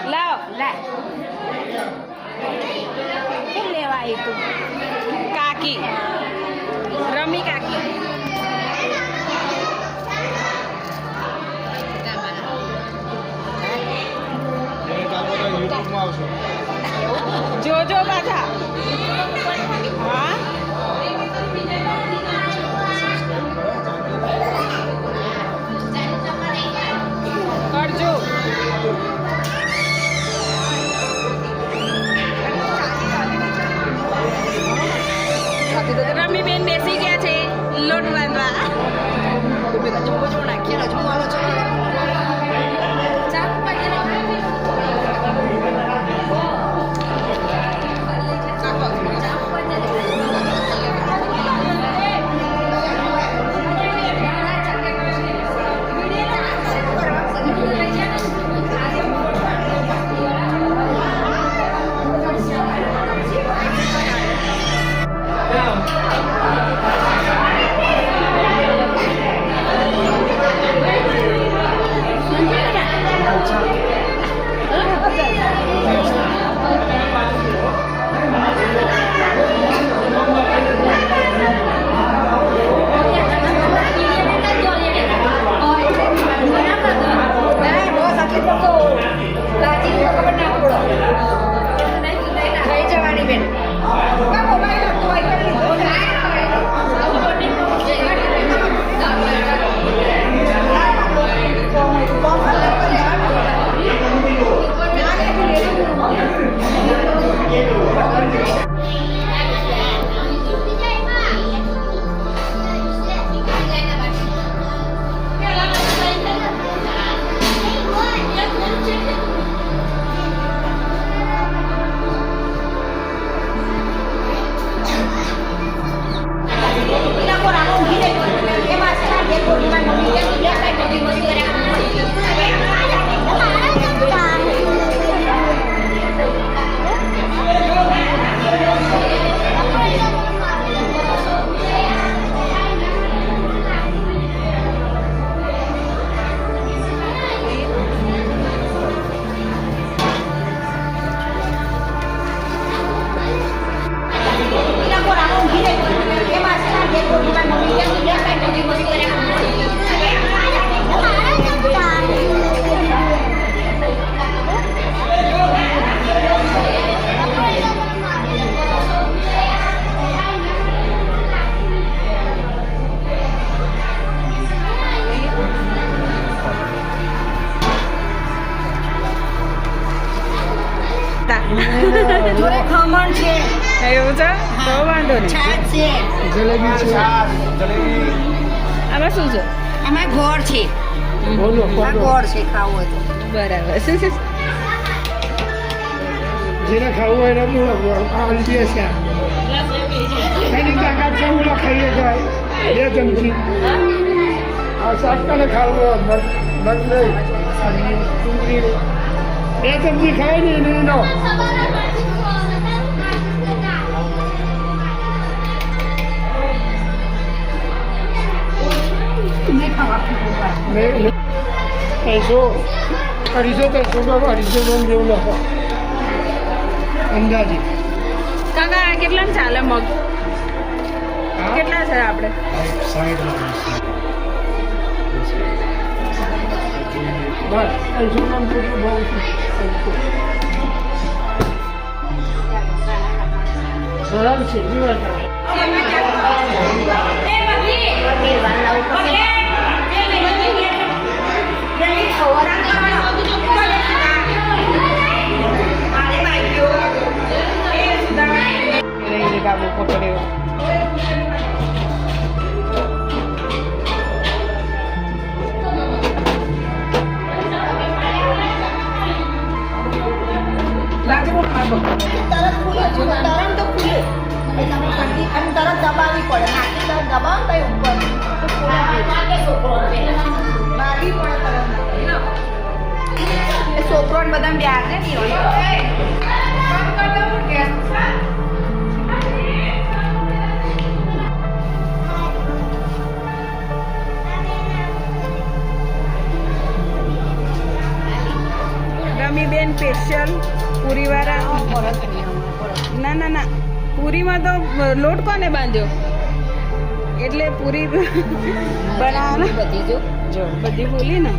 લાવ લા શું લેવા આવી તું કાકી રમી કાકી જોજો પાછા હા કરજો રમીબેન બેસી ગયા છે લોટ બાંધવા જોડે ખમણ છે એવું છે તો વાંધો નહીં છાશ છે જલેબી છે જલેબી આમાં શું છે આમાં ગોળ છે બોલો આ ગોળ છે ખાવું હોય તો બરાબર જેને ખાવું હોય એને બોલો આ હલ્દી છે એની તાકાત છે બોલો ખાઈએ જાય 2 ચમચી આ શાકને ખાવું હોય મગ નહીં ડુંગળી 2 ચમચી ખાય ને એને નો ऐसो 250 જેવું લખો અંદાજી કાકા આ કેટલા ચાલે મગ કેટલા છે આપણે 60 બસ 80 નામ તો બહુ સરળ છે જીવન કાબુ પકડ્યો તરત દબાવવી પડે નાખી તરત દબાવ તો ઉપર બાકી પડે છોકરો ને બધા બ્યાર ને બેન સ્પેશિયલ પૂરીવાળા ના ના ના પૂરીમાં તો લોટ કોને બાંધ્યો એટલે પૂરી બનાવવાના બધી જો બધી ભૂલી ને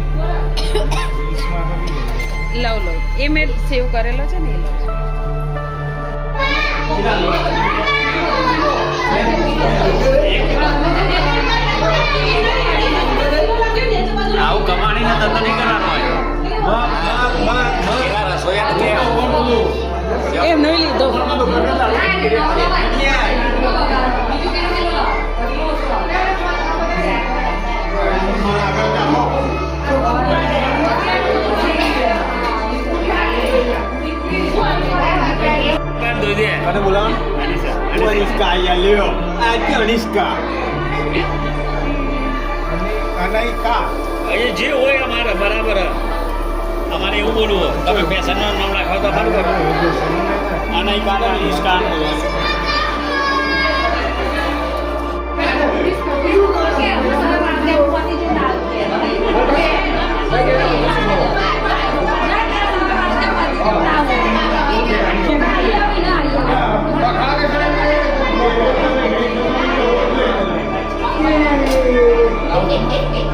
લવ એ મેં સેવ કરેલો છે ને એ લઉં છું. આવું કમાણીનો ધંધો નહીં કરવાનો હોય રસોઈયા એમ નહીં લીધો અને બોલાવો અનિષ્કા અહીંયા લ્યો આજે અનિષ્કા અનિષ્કા એ જે હોય અમારે બરાબર અમારે એવું બોલવું હોય તમે ફેશનનું નામ રાખો તો બરાબર અનિષ્કા અનિષ્કા એક